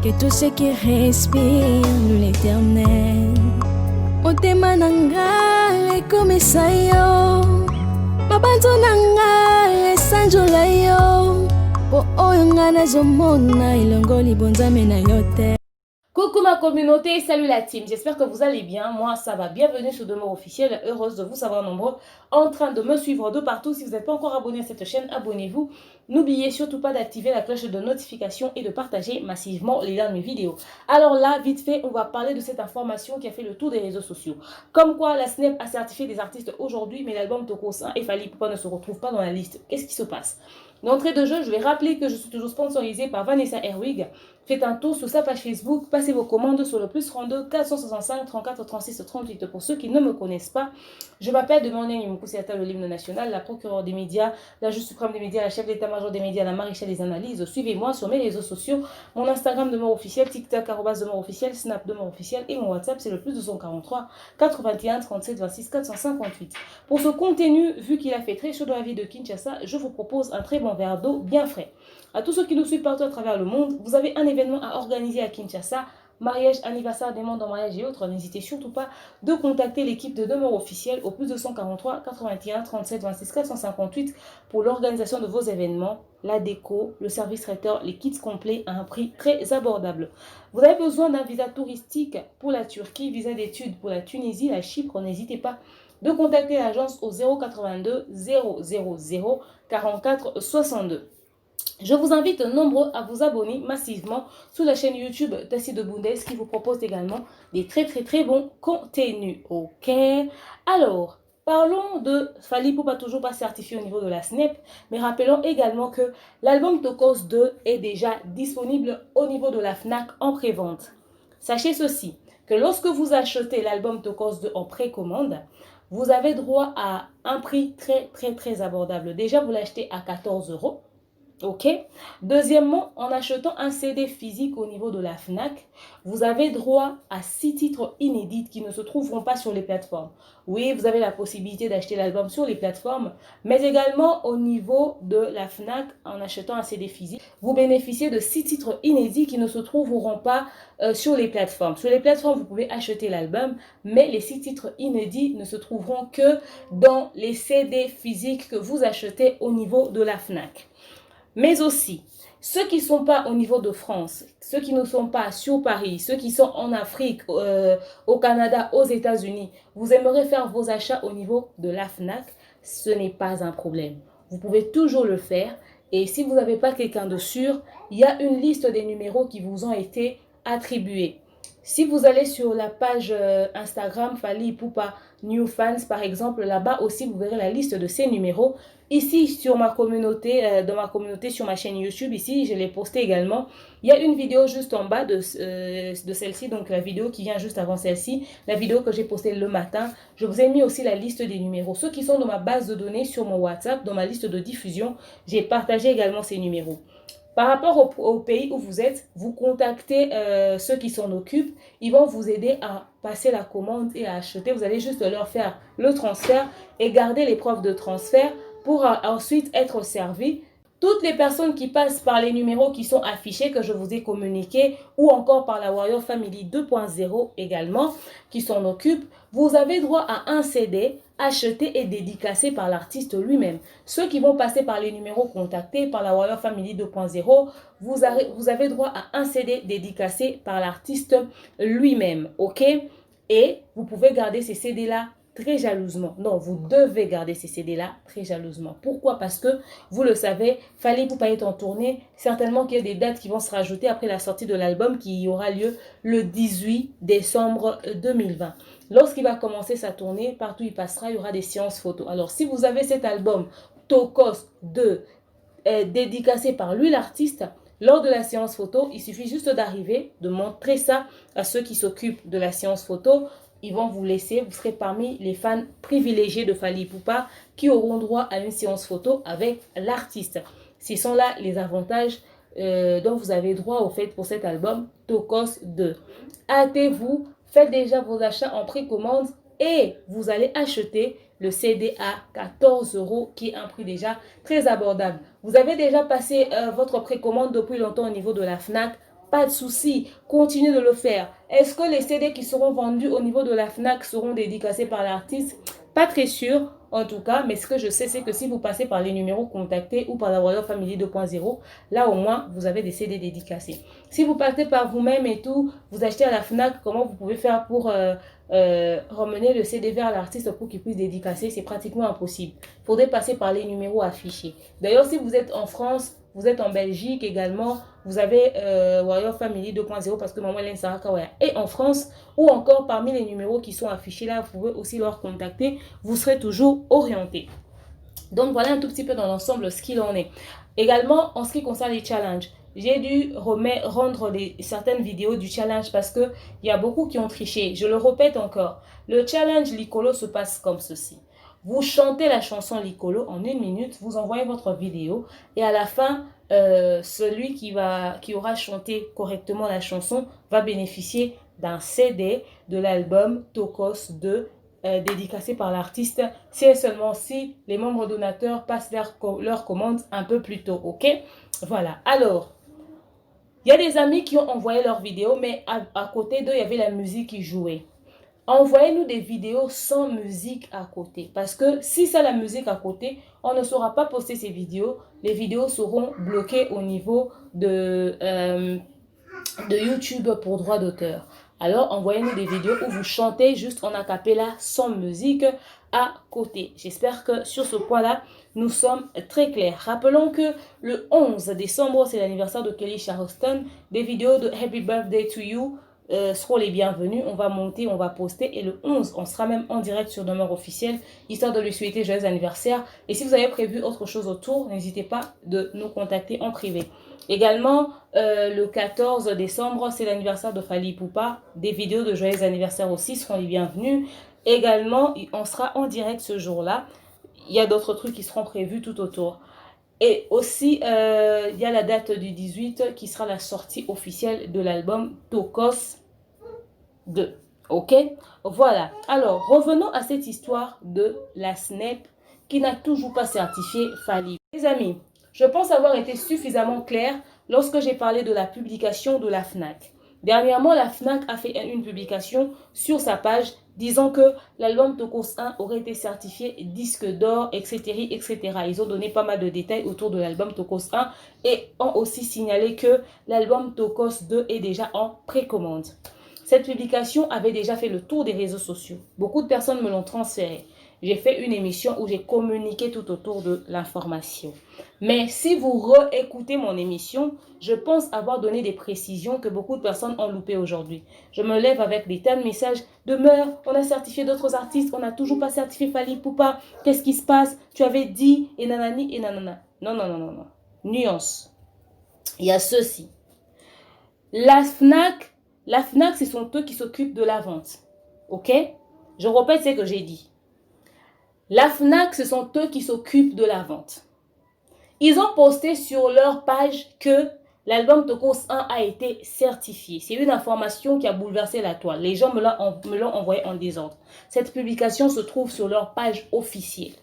que tout ce qui respire loue l'éternel. Motema nanga ekomisa yo, mabanzo nanga esanjola yo, po oyo nga nazomona elongo libonzame na yo te. Coucou ma communauté, salut la team, j'espère que vous allez bien, moi ça va, bienvenue sur Demeure Officielle, heureuse de vous savoir nombreux en train de me suivre de partout. Si vous n'êtes pas encore abonné à cette chaîne, abonnez-vous, n'oubliez surtout pas d'activer la cloche de notification et de partager massivement les liens de mes vidéos. Alors là, vite fait, on va parler de cette information qui a fait le tour des réseaux sociaux. Comme quoi la Snap a certifié des artistes aujourd'hui, mais l'album Tokosa et Fally Ipupa ne se retrouve pas dans la liste. Qu'est-ce qui se passe? D'entrée de jeu, je vais rappeler que je suis toujours sponsorisée par Vanessa Herwig. Faites un tour sur sa page Facebook, passez vos commandes sur le +32 465 34 36 38. Pour ceux qui ne me connaissent pas, je m'appelle Demandé Moukousséata, le l'hymne national, la procureure des médias, la juge suprême des médias, la chef d'état-major des médias, la maréchale des analyses. Suivez-moi sur mes réseaux sociaux, mon Instagram Demeure Officielle, TikTok Demeure Officielle, Snap Demeure Officielle et mon WhatsApp c'est le +243 81 37 26 458. Pour ce contenu, vu qu'il a fait très chaud dans la ville de Kinshasa, je vous propose un très bon verre d'eau bien frais. À tous ceux qui nous suivent partout à travers le monde, vous avez un événement à organiser à Kinshasa, mariage, anniversaire, demande en mariage et autres, n'hésitez surtout pas de contacter l'équipe de Demeure Officielle au +243 81 37 26 458 pour l'organisation de vos événements, la déco, le service traiteur, les kits complets à un prix très abordable. Vous avez besoin d'un visa touristique pour la Turquie, visa d'études pour la Tunisie, la Chypre, n'hésitez pas de contacter l'agence au 082 000 44 62. Je vous invite nombreux à vous abonner massivement sur la chaîne YouTube Tassi de Bundes qui vous propose également des très bons contenus. Ok, alors parlons de Fally Ipupa, toujours pas certifié au niveau de la Snap, mais rappelons également que l'album Tokos 2 est déjà disponible au niveau de la Fnac en prévente. Sachez ceci, que lorsque vous achetez l'album Tokos 2 en précommande, vous avez droit à un prix très abordable. Déjà, vous l'achetez à 14 €. Ok. Deuxièmement, en achetant un CD physique au niveau de la Fnac, vous avez droit à 6 titres inédits qui ne se trouveront pas sur les plateformes. Oui, vous avez la possibilité d'acheter l'album sur les plateformes, mais également au niveau de la Fnac, en achetant un CD physique, vous bénéficiez de 6 titres inédits qui ne se trouveront pas sur les plateformes. Sur les plateformes, vous pouvez acheter l'album, mais les 6 titres inédits ne se trouveront que dans les CD physiques que vous achetez au niveau de la Fnac. Mais aussi, ceux qui ne sont pas au niveau de France, ceux qui ne sont pas sur Paris, ceux qui sont en Afrique, au Canada, aux États-Unis, vous aimeriez faire vos achats au niveau de la Fnac, ce n'est pas un problème. Vous pouvez toujours le faire. Et si vous n'avez pas quelqu'un de sûr, il y a une liste des numéros qui vous ont été attribués. Si vous allez sur la page Instagram Fally Ipupa New Fans par exemple, là-bas aussi vous verrez la liste de ces numéros. Ici sur ma communauté, dans ma communauté sur ma chaîne YouTube, ici je l'ai posté également. Il y a une vidéo juste en bas de celle-ci, donc la vidéo qui vient juste avant celle-ci, la vidéo que j'ai postée le matin. Je vous ai mis aussi la liste des numéros. Ceux qui sont dans ma base de données sur mon WhatsApp, dans ma liste de diffusion, j'ai partagé également ces numéros. Par rapport au pays où vous êtes, vous contactez ceux qui s'en occupent. Ils vont vous aider à passer la commande et à acheter. Vous allez juste leur faire le transfert et garder les preuves de transfert pour ensuite être servi. Toutes les personnes qui passent par les numéros qui sont affichés, que je vous ai communiqués, ou encore par la Warrior Family 2.0 également, qui s'en occupe, vous avez droit à un CD acheté et dédicacé par l'artiste lui-même. Ceux qui vont passer par les numéros contactés par la Warrior Family 2.0, vous avez droit à un CD dédicacé par l'artiste lui-même, ok? Et vous pouvez garder ces CD-là très jalousement. Non, vous devez garder ces CD-là très jalousement. Pourquoi? Parce que, vous le savez, Fally Ipupa est en tournée. Certainement qu'il y a des dates qui vont se rajouter après la sortie de l'album qui aura lieu le 18 décembre 2020. Lorsqu'il va commencer sa tournée, partout où il passera, il y aura des séances photos. Alors, si vous avez cet album Tokos 2 dédicacé par lui, l'artiste, lors de la séance photo, il suffit juste d'arriver, de montrer ça à ceux qui s'occupent de la séance photo. Ils vont vous laisser, vous serez parmi les fans privilégiés de Fally Ipupa qui auront droit à une séance photo avec l'artiste. Ce sont là les avantages dont vous avez droit au fait pour cet album Tokos 2. Hâtez-vous, faites déjà vos achats en précommande et vous allez acheter le CD à 14 € qui est un prix déjà très abordable. Vous avez déjà passé votre précommande depuis longtemps au niveau de la Fnac. pas de souci, continuez de le faire. Est-ce que les CD qui seront vendus au niveau de la FNAC seront dédicacés par l'artiste? Pas très sûr, en tout cas, mais ce que je sais, c'est que si vous passez par les numéros contactés ou par la Royal Family 2.0, là au moins, vous avez des CD dédicacés. Si vous partez par vous-même et tout, vous achetez à la FNAC, comment vous pouvez faire pour ramener le CD vers l'artiste pour qu'il puisse dédicacer? C'est pratiquement impossible. Il faudrait passer par les numéros affichés. D'ailleurs, si vous êtes en France, vous êtes en Belgique également, vous avez Royal Family 2.0 parce que Maman Hélène Sarah Kawaya est en France, ou encore parmi les numéros qui sont affichés là, vous pouvez aussi leur contacter, vous serez toujours orienté. Donc voilà un tout petit peu dans l'ensemble ce qu'il en est. Également, en ce qui concerne les challenges, j'ai dû rendre certaines vidéos du challenge parce qu'il y a beaucoup qui ont triché. Je le répète encore, le challenge Licolo se passe comme ceci. Vous chantez la chanson Licolo en 1 minute, vous envoyez votre vidéo et à la fin, celui qui aura chanté correctement la chanson va bénéficier d'un CD de l'album Tokos 2 dédicacé par l'artiste. C'est seulement si les membres donateurs passent leur commande un peu plus tôt, ok? Voilà, alors, il y a des amis qui ont envoyé leurs vidéos, mais à côté d'eux, il y avait la musique qui jouait. Envoyez-nous des vidéos sans musique à côté. Parce que si c'est la musique à côté, on ne saura pas poster ces vidéos. Les vidéos seront bloquées au niveau de YouTube pour droit d'auteur. Alors, envoyez-nous des vidéos où vous chantez juste en a cappella sans musique à côté. J'espère que sur ce point-là, nous sommes très clairs. Rappelons que le 11 décembre, c'est l'anniversaire de Kelly Charleston. Des vidéos de Happy Birthday to You seront les bienvenus. On va monter, on va poster. Et le 11, on sera même en direct sur Demeure Officielle, histoire de lui souhaiter joyeux anniversaire. Et si vous avez prévu autre chose autour, n'hésitez pas de nous contacter en privé. Également, le 14 décembre, c'est l'anniversaire de Fally Ipupa. Des vidéos de joyeux anniversaire aussi seront les bienvenus. Également, on sera en direct ce jour-là. Il y a d'autres trucs qui seront prévus tout autour. Et aussi, il y a la date du 18 qui sera la sortie officielle de l'album Tokos 2. Ok? Voilà. Alors, revenons à cette histoire de la SNEP qui n'a toujours pas certifié Fally. Les amis, je pense avoir été suffisamment claire lorsque j'ai parlé de la publication de la FNAC. Dernièrement, la FNAC a fait une publication sur sa page disant que l'album Tokos 1 aurait été certifié disque d'or, etc., etc. Ils ont donné pas mal de détails autour de l'album Tokos 1 et ont aussi signalé que l'album Tokos 2 est déjà en précommande. Cette publication avait déjà fait le tour des réseaux sociaux. Beaucoup de personnes me l'ont transféré. J'ai fait une émission où j'ai communiqué tout autour de l'information. Mais si vous réécoutez mon émission, je pense avoir donné des précisions que beaucoup de personnes ont loupées aujourd'hui. Je me lève avec des tas de messages. Demeure, on a certifié d'autres artistes, on n'a toujours pas certifié Fally Ipupa. Qu'est-ce qui se passe? Tu avais dit et nanani et nanana. Non, non, non, non, non. Nuance. Il y a ceci. La FNAC, ce sont eux qui s'occupent de la vente. Ok? Je répète ce que j'ai dit. La FNAC, ce sont eux qui s'occupent de la vente. Ils ont posté sur leur page que l'album Tokos 1 a été certifié. C'est une information qui a bouleversé la toile. Les gens me l'ont envoyé en désordre. Cette publication se trouve sur leur page officielle.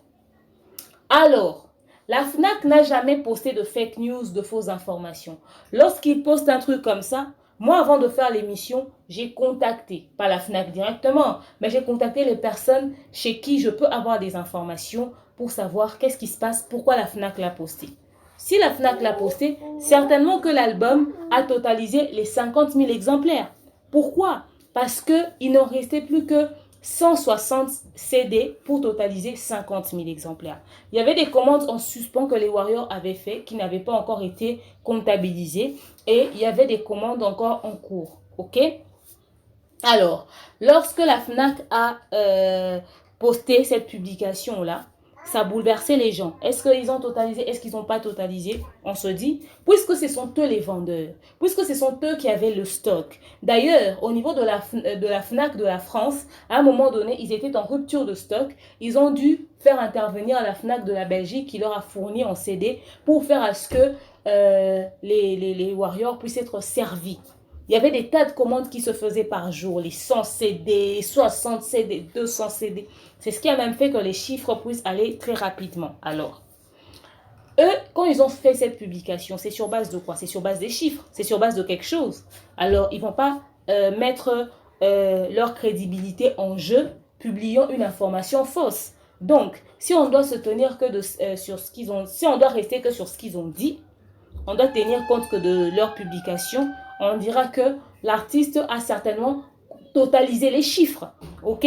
Alors, la FNAC n'a jamais posté de fake news, de fausses informations. Lorsqu'ils postent un truc comme ça, moi, avant de faire l'émission, j'ai contacté, pas la FNAC directement, mais j'ai contacté les personnes chez qui je peux avoir des informations pour savoir qu'est-ce qui se passe, pourquoi la FNAC l'a posté. Si la FNAC l'a posté, certainement que l'album a totalisé les 50 000 exemplaires. Pourquoi? Parce qu'il n'en restait plus que 160 CD pour totaliser 50 000 exemplaires. Il y avait des commandes en suspens que les Warriors avaient fait qui n'avaient pas encore été comptabilisées et il y avait des commandes encore en cours. Ok? Alors, lorsque la FNAC a posté cette publication-là, ça a bouleversé les gens. Est-ce qu'ils ont totalisé? Est-ce qu'ils n'ont pas totalisé? On se dit, puisque ce sont eux les vendeurs, puisque ce sont eux qui avaient le stock. D'ailleurs, au niveau de la FNAC de la France, à un moment donné, ils étaient en rupture de stock. Ils ont dû faire intervenir la FNAC de la Belgique qui leur a fourni en CD pour faire à ce que les Warriors puissent être servis. Il y avait des tas de commandes qui se faisaient par jour, les 100 CD, 60 CD, 200 CD. C'est ce qui a même fait que les chiffres puissent aller très rapidement. Alors, Eux, quand ils ont fait cette publication, c'est sur base de quoi? C'est sur base des chiffres, c'est sur base de quelque chose. Alors, ils ne vont pas mettre leur crédibilité en jeu, publiant une information fausse. Donc, si on doit se tenir que sur ce qu'ils ont, si on doit rester que sur ce qu'ils ont dit, on doit tenir compte que de leur publication, on dira que l'artiste a certainement totalisé les chiffres, ok?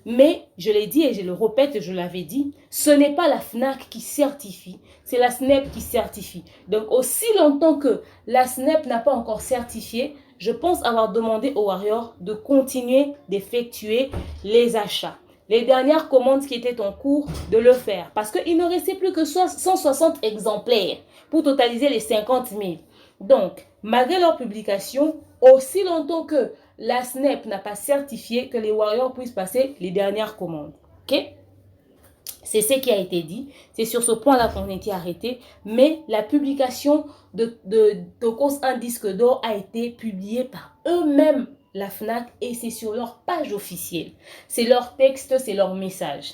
Mais, je l'ai dit et je le répète, je l'avais dit, ce n'est pas la FNAC qui certifie, c'est la SNEP qui certifie. Donc, aussi longtemps que la SNEP n'a pas encore certifié, je pense avoir demandé aux Warriors de continuer d'effectuer les achats. Les dernières commandes qui étaient en cours, de le faire. Parce qu'il ne restait plus que 160 exemplaires pour totaliser les 50 000. Donc, malgré leur publication, aussi longtemps que la SNEP n'a pas certifié, que les Warriors puissent passer les dernières commandes. Ok? C'est ce qui a été dit. C'est sur ce point-là qu'on a été arrêté. Mais la publication de Tokos un disque d'or a été publiée par eux-mêmes, la FNAC, et c'est sur leur page officielle. C'est leur texte, c'est leur message.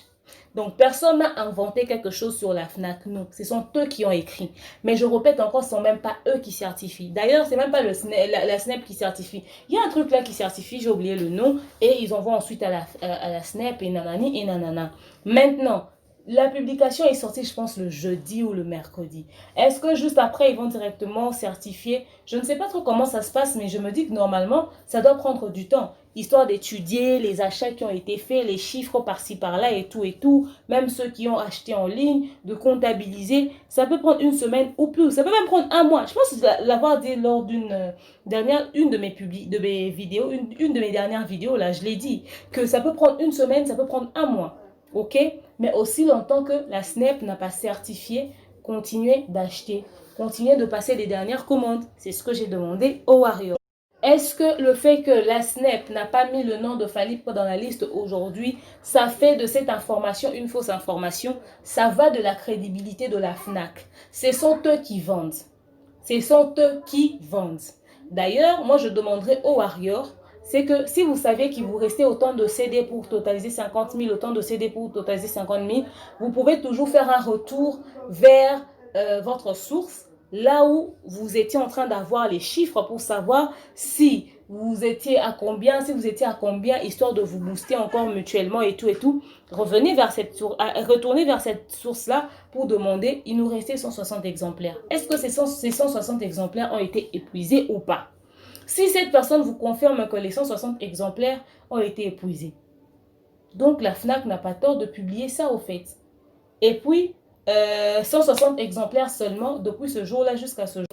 Donc, personne n'a inventé quelque chose sur la FNAC, non. Ce sont eux qui ont écrit. Mais je répète encore, ce ne sont même pas eux qui certifient. D'ailleurs, ce n'est même pas la SNEP qui certifie. Il y a un truc là qui certifie, j'ai oublié le nom, et ils envoient ensuite à la SNEP et nanani et nanana. Maintenant, la publication est sortie, je pense, le jeudi ou le mercredi. Est-ce que juste après, ils vont directement certifier? Je ne sais pas trop comment ça se passe, mais je me dis que normalement, ça doit prendre du temps. Histoire d'étudier les achats qui ont été faits, les chiffres par-ci, par-là et tout. Même ceux qui ont acheté en ligne, de comptabiliser. Ça peut prendre une semaine ou plus. Ça peut même prendre un mois. Je pense l'avoir dit lors d'une de mes vidéos, une de mes dernières vidéos, là, je l'ai dit. Que ça peut prendre une semaine, ça peut prendre un mois. Ok? Mais aussi longtemps que la SNEP n'a pas certifié, continuez d'acheter. Continuez de passer les dernières commandes. C'est ce que j'ai demandé aux Warriors. Est-ce que le fait que la SNEP n'a pas mis le nom de Fallipe dans la liste aujourd'hui, ça fait de cette information une fausse information? Ça va de la crédibilité de la FNAC. Ce sont eux qui vendent. Ce sont eux qui vendent. D'ailleurs, moi je demanderai aux Warriors, c'est que si vous savez qu'il vous restait autant de CD pour totaliser 50 000, autant de CD pour totaliser 50 000, vous pouvez toujours faire un retour vers votre source, là où vous étiez en train d'avoir les chiffres pour savoir si vous étiez à combien, histoire de vous booster encore mutuellement et tout. Retournez vers cette source-là pour demander, il nous restait 160 exemplaires. Est-ce que ces 160 exemplaires ont été épuisés ou pas? Si cette personne vous confirme que les 160 exemplaires ont été épuisés, donc la FNAC n'a pas tort de publier ça au fait. Et puis, 160 exemplaires seulement depuis ce jour-là jusqu'à ce jour.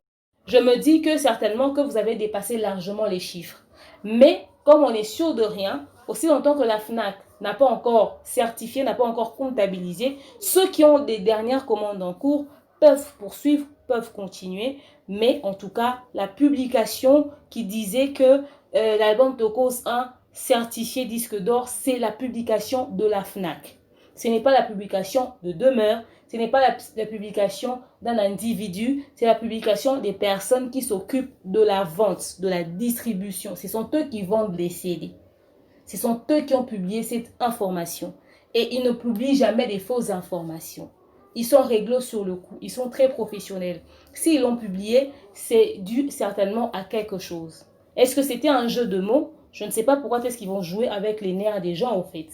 Je me dis que certainement que vous avez dépassé largement les chiffres. Mais comme on est sûr de rien, aussi longtemps que la FNAC n'a pas encore certifié, n'a pas encore comptabilisé, ceux qui ont des dernières commandes en cours peuvent poursuivre, peuvent continuer. Mais en tout cas, la publication qui disait que l'album Tokos 1 certifié disque d'or, c'est la publication de la FNAC. Ce n'est pas la publication de Demeure, ce n'est pas la publication d'un individu, c'est la publication des personnes qui s'occupent de la vente, de la distribution. Ce sont eux qui vendent les CD. Ce sont eux qui ont publié cette information. Et ils ne publient jamais des fausses informations. Ils sont réglo sur le coup. Ils sont très professionnels. S'ils l'ont publié, c'est dû certainement à quelque chose. Est-ce que c'était un jeu de mots? Je ne sais pas pourquoi est-ce qu'ils vont jouer avec les nerfs des gens, au fait.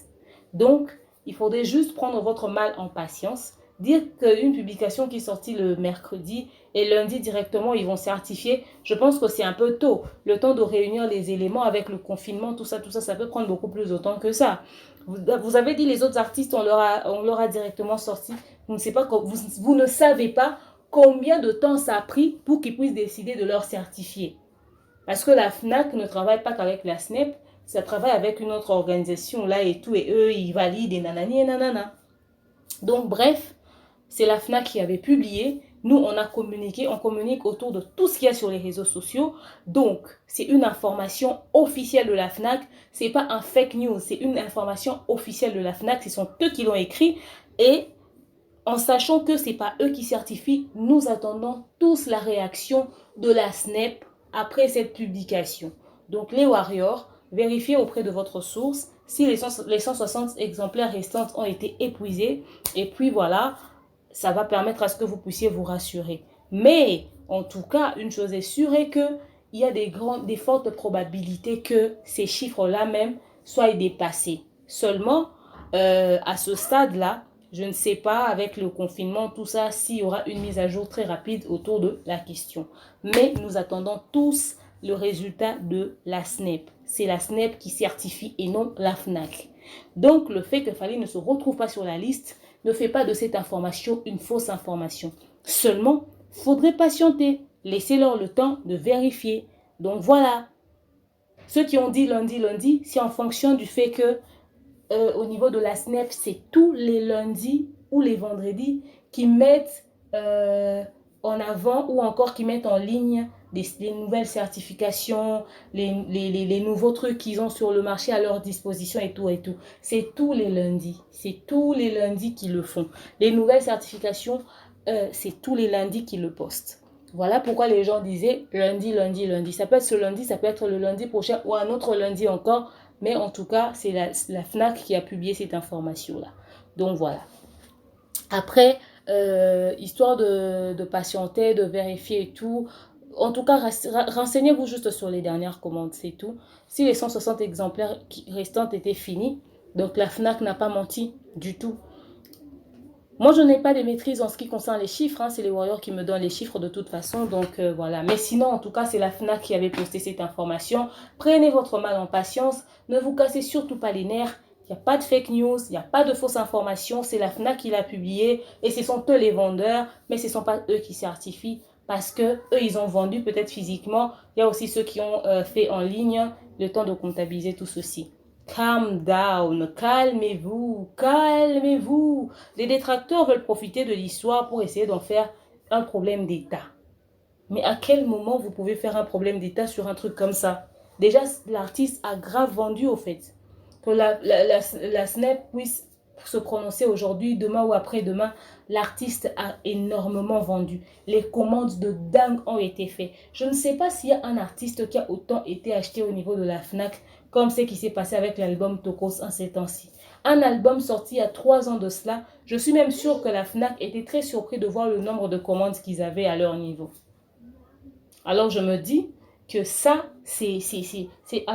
Donc, il faudrait juste prendre votre mal en patience. Dire qu'une publication qui est sortie le mercredi et lundi directement, ils vont certifier, je pense que c'est un peu tôt. Le temps de réunir les éléments avec le confinement, tout ça, ça peut prendre beaucoup plus de temps que ça. Vous avez dit les autres artistes, on leur a directement sorti. Vous ne savez pas combien de temps ça a pris pour qu'ils puissent décider de leur certifier. Parce que la FNAC ne travaille pas qu'avec la SNEP, ça travaille avec une autre organisation là et tout, et eux, ils valident et nanani et nanana. Donc, bref, c'est la FNAC qui avait publié. Nous, on communique autour de tout ce qu'il y a sur les réseaux sociaux. Donc, c'est une information officielle de la FNAC. Ce n'est pas un fake news, c'est une information officielle de la FNAC. Ce sont eux qui l'ont écrit. Et en sachant que ce n'est pas eux qui certifient, nous attendons tous la réaction de la SNEP après cette publication. Donc, les Warriors, vérifiez auprès de votre source si les 160 exemplaires restants ont été épuisés. Et puis voilà, ça va permettre à ce que vous puissiez vous rassurer. Mais, en tout cas, une chose est sûre est que il y a des fortes probabilités que ces chiffres-là même soient dépassés. Seulement, à ce stade-là, je ne sais pas, avec le confinement, tout ça, s'il y aura une mise à jour très rapide autour de la question. Mais nous attendons tous le résultat de la SNEP. C'est la SNEP qui certifie et non la FNAC. Donc, le fait que Fally ne se retrouve pas sur la liste ne fait pas de cette information une fausse information. Seulement, il faudrait patienter. Laissez-leur le temps de vérifier. Donc, voilà. Ceux qui ont dit lundi, c'est en fonction du fait que au niveau de la SNEP, c'est tous les lundis ou les vendredis qui mettent en avant ou encore qui mettent en ligne les nouvelles certifications, les nouveaux trucs qu'ils ont sur le marché à leur disposition et tout et tout. C'est tous les lundis. C'est tous les lundis qu'ils le font. Les nouvelles certifications, c'est tous les lundis qu'ils le postent. Voilà pourquoi les gens disaient lundi. Ça peut être ce lundi, ça peut être le lundi prochain ou un autre lundi encore. Mais en tout cas, c'est la FNAC qui a publié cette information-là. Donc voilà. Après, histoire de patienter, de vérifier et tout. En tout cas, renseignez-vous juste sur les dernières commandes, c'est tout. Si les 160 exemplaires restants étaient finis, donc la FNAC n'a pas menti du tout. Moi, je n'ai pas de maîtrise en ce qui concerne les chiffres. C'est les Warriors qui me donnent les chiffres de toute façon. Donc, voilà. Mais sinon, en tout cas, c'est la FNAC qui avait posté cette information. Prenez votre mal en patience. Ne vous cassez surtout pas les nerfs. Il n'y a pas de fake news. Il n'y a pas de fausses informations. C'est la FNAC qui l'a publié. Et ce sont eux les vendeurs. Mais ce ne sont pas eux qui certifient. Parce que eux, ils ont vendu peut-être physiquement. Il y a aussi ceux qui ont fait en ligne le temps de comptabiliser tout ceci. Calm down, calmez-vous. Les détracteurs veulent profiter de l'histoire pour essayer d'en faire un problème d'État. Mais à quel moment vous pouvez faire un problème d'État sur un truc comme ça? Déjà, l'artiste a grave vendu au fait. Que la SNEP puisse se prononcer aujourd'hui, demain ou après-demain, l'artiste a énormément vendu. Les commandes de dingue ont été faites. Je ne sais pas s'il y a un artiste qui a autant été acheté au niveau de la FNAC comme ce qui s'est passé avec l'album Tokos en ces temps-ci. Un album sorti il y a 3 ans de cela, je suis même sûre que la FNAC était très surpris de voir le nombre de commandes qu'ils avaient à leur niveau. Alors je me dis que ça, si c'est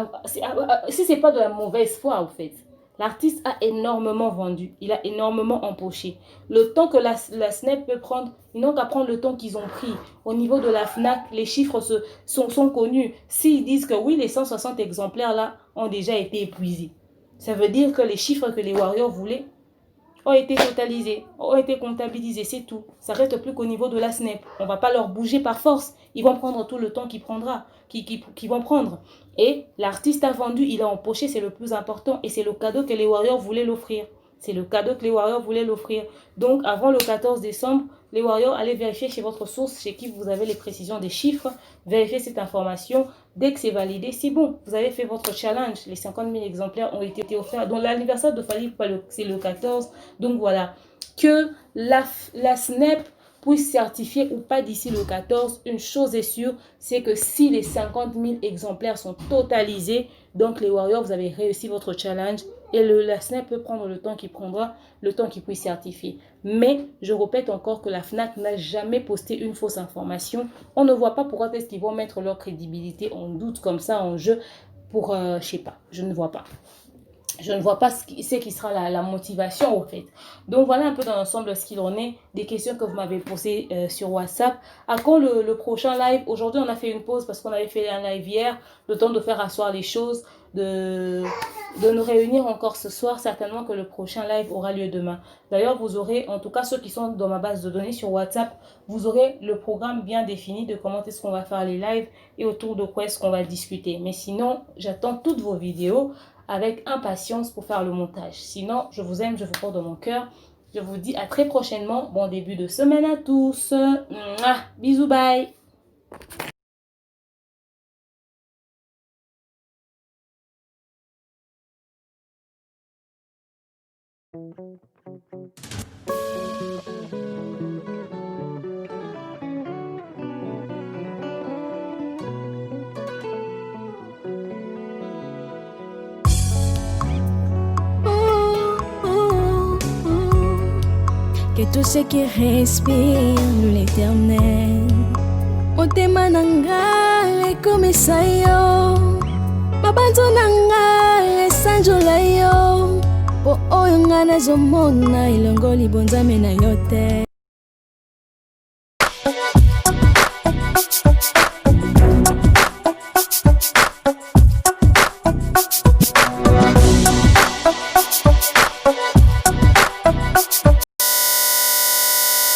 pas de la mauvaise foi en fait. L'artiste a énormément vendu, il a énormément empoché. Le temps que la SNEP peut prendre, ils n'ont qu'à prendre le temps qu'ils ont pris. Au niveau de la FNAC, les chiffres sont connus. S'ils disent que oui, les 160 exemplaires là ont déjà été épuisés, ça veut dire que les chiffres que les Warriors voulaient ont été totalisés, ont été comptabilisés, c'est tout. Ça reste plus qu'au niveau de la SNEP. On ne va pas leur bouger par force. Ils vont prendre tout le temps qu'ils vont prendre. Et l'artiste a vendu, il a empoché, c'est le plus important. Et c'est le cadeau que les Warriors voulaient l'offrir. Donc, avant le 14 décembre, les Warriors, allez vérifier chez votre source, chez qui vous avez les précisions des chiffres. Vérifiez cette information. Dès que c'est validé, c'est bon. Vous avez fait votre challenge. Les 50 000 exemplaires ont été offerts. Donc, l'anniversaire de Fally, c'est le 14. Donc, voilà. Que la SNEP puisse certifier ou pas d'ici le 14, une chose est sûre, c'est que si les 50 000 exemplaires sont totalisés, donc les Warriors, vous avez réussi votre challenge et la SNEP peut prendre le temps qu'il prendra, le temps qu'il puisse certifier. Mais je répète encore que la FNAC n'a jamais posté une fausse information. On ne voit pas pourquoi est-ce qu'ils vont mettre leur crédibilité en doute comme ça en jeu pour, je sais pas, je ne vois pas. Je ne vois pas ce qui sera la motivation, au fait. Donc, voilà un peu dans l'ensemble ce qu'il en est. Des questions que vous m'avez posées sur WhatsApp. À quand le prochain live? Aujourd'hui, on a fait une pause parce qu'on avait fait un live hier. Le temps de faire asseoir les choses, de nous réunir encore ce soir. Certainement que le prochain live aura lieu demain. D'ailleurs, vous aurez, en tout cas ceux qui sont dans ma base de données sur WhatsApp, vous aurez le programme bien défini de comment est-ce qu'on va faire les lives et autour de quoi est-ce qu'on va discuter. Mais sinon, j'attends toutes vos vidéos avec impatience pour faire le montage. Sinon, je vous aime, je vous porte dans mon cœur. Je vous dis à très prochainement. Bon début de semaine à tous. Mouah, bisous, bye. et tous ceux qui respirent l'Éternel. Motema nanga ekomisa yo, mabanzo nanga esanjola yo, po oyo nga nazomona elongo libonzame na yo te.